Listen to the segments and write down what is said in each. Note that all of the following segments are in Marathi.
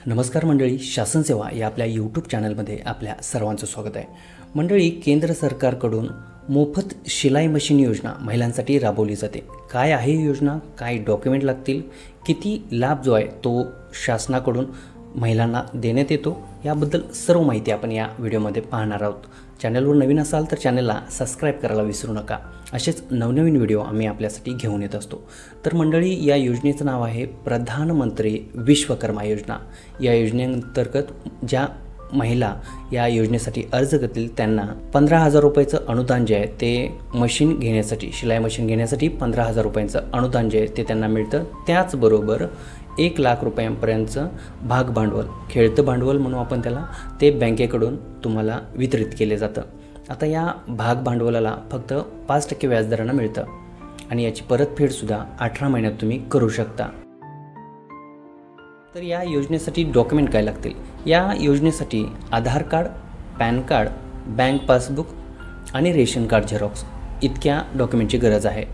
नमस्कार मंडळी, शासन सेवा या आपल्या यूट्यूब चॅनलमध्ये आपल्या सर्वांचं स्वागत आहे. मंडळी, केंद्र सरकारकडून मोफत शिलाई मशीन योजना महिलांसाठी राबवली जाते. काय आहे ही योजना, काय डॉक्युमेंट लागतील, किती लाभ जो आहे तो शासनाकडून महिलांना देण्यात येतो, याबद्दल सर्व माहिती आपण या व्हिडिओमध्ये पाहणार आहोत. चॅनलवर नवीन असाल तर चॅनलला सबस्क्राईब करायला विसरू नका. असेच नवनवीन व्हिडिओ आम्ही आपल्यासाठी घेऊन येत असतो. तर मंडळी, या योजनेचं नाव आहे प्रधानमंत्री विश्वकर्मा योजना. या योजनेअंतर्गत ज्या महिला या योजनेसाठी अर्ज करतील त्यांना 15,000 रुपयाचं अनुदान जे आहे ते मशीन घेण्यासाठी, शिलाई मशीन घेण्यासाठी 15,000 रुपयांचं अनुदान जे आहे ते त्यांना मिळतं. त्याचबरोबर 1,00,000 रुपयांपर्यंतचं भाग भांडवल, खेळतं भांडवल म्हणू आपण त्याला, ते बँकेकडून तुम्हाला वितरित केले जातं. आता या भाग भांडवलाला फक्त 5% व्याजदरानं मिळतं आणि याची परतफेडसुद्धा 18 महिन्यात तुम्ही करू शकता. तर या योजनेसाठी डॉक्युमेंट काय लागतील? या योजनेसाठी Aadhaar card, PAN card, bank passbook आणि रेशन कार्ड झेरॉक्स इतक्या डॉक्युमेंटची गरज आहे.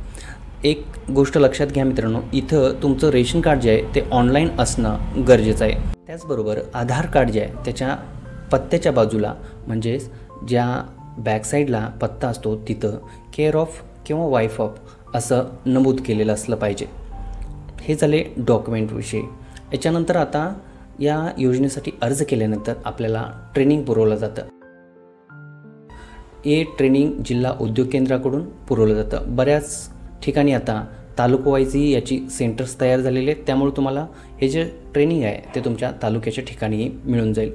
एक गोष्ट लक्षात घ्या मित्रांनो, इथं तुमचं रेशन कार्ड जे आहे ते ऑनलाईन असणं गरजेचं आहे. त्याचबरोबर आधार कार्ड जे आहे त्याच्या पत्त्याच्या बाजूला, म्हणजेच ज्या बॅकसाईडला पत्ता असतो तिथं केअर ऑफ किंवा वाईफ ऑफ असं नमूद केलेलं असलं पाहिजे. हे झाले डॉक्युमेंटविषयी. याच्यानंतर आता या योजनेसाठी अर्ज केल्यानंतर आपल्याला ट्रेनिंग पुरवलं जातं. हे ट्रेनिंग जिल्हा उद्योग केंद्राकडून पुरवलं जातं. बऱ्याच ठिकाणी आता तालुकावाईजही याची सेंटर्स तयार झालेले आहेत, त्यामुळे तुम्हाला हे जे ट्रेनिंग आहे ते तुमच्या तालुक्याच्या ठिकाणी मिळून जाईल.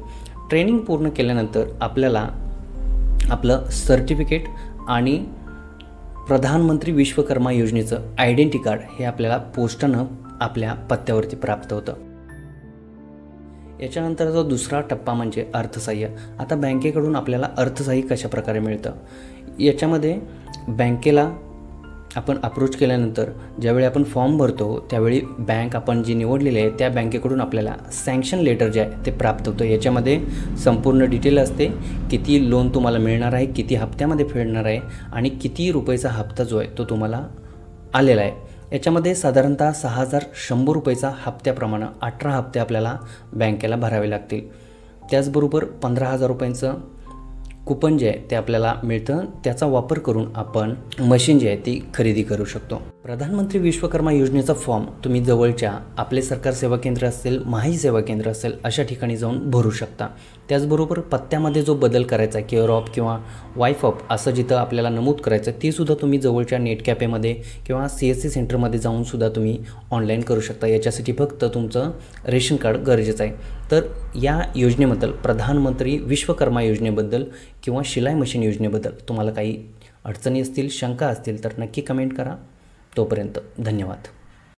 ट्रेनिंग पूर्ण केल्यानंतर आपल्याला आपलं सर्टिफिकेट आणि प्रधानमंत्री विश्वकर्मा योजनेचं आयडेंटिटी कार्ड हे आपल्याला पोस्टानं आपल्या पत्त्यावरती प्राप्त होतं. याच्यानंतरचा दुसरा टप्पा म्हणजे अर्थसहाय्य. आता बँकेकडून आपल्याला अर्थसहाय्य कशा प्रकारे मिळतं? याच्यामध्ये बँकेला आपण अप्रोच केल्यानंतर ज्यावेळी आपण फॉर्म भरतो त्यावेळी बँक आपण जी निवडलेली आहे त्या बँकेकडून आपल्याला सँक्शन लेटर जे आहे ते प्राप्त होतं. याच्यामध्ये संपूर्ण डिटेल असते, किती लोन तुम्हाला मिळणार आहे, किती हप्त्यामध्ये फेडणार आहे आणि किती रुपयाचा हप्ता जो आहे तो तुम्हाला आलेला आहे. याच्यामध्ये साधारणतः 6,100 रुपयाचा हप्त्याप्रमाणे 18 हप्ते आपल्याला बँकेला भरावे लागतील. त्याचबरोबर 15,000 रुपयांचं कुपन जे आहे ते आपल्याला मिळतं. त्याचा वापर करून आपण मशीन जी आहे ती खरेदी करू शकतो. प्रधानमंत्री विश्वकर्मा योजनेचा फॉर्म तुम्ही जवळच्या आपले सरकार सेवा केंद्र असेल, माही सेवा केंद्र असेल अशा ठिकाणी जाऊन भरू शकता. त्याचबरोबर पत्त्यामध्ये जो बदल करायचा आहे, केअर ऑफ किंवा वाईफ ऑफ असं जिथं आपल्याला नमूद करायचं आहे, ते सुद्धा तुम्ही जवळच्या नेट कॅफेमध्ये किंवा CSC सेंटरमध्ये जाऊन सुद्धा तुम्ही ऑनलाईन करू शकता. याच्यासाठी फक्त तुमचं रेशन कार्ड गरजेचं आहे. तर या योजनेबद्दल, प्रधानमंत्री विश्वकर्मा योजनेबद्दल किंवा शिलाई मशीन योजनेबद्दल तुम्हाला काही अडचणी असतील, शंका असतील तर नक्की कमेंट करा. तोपर्यंत धन्यवाद.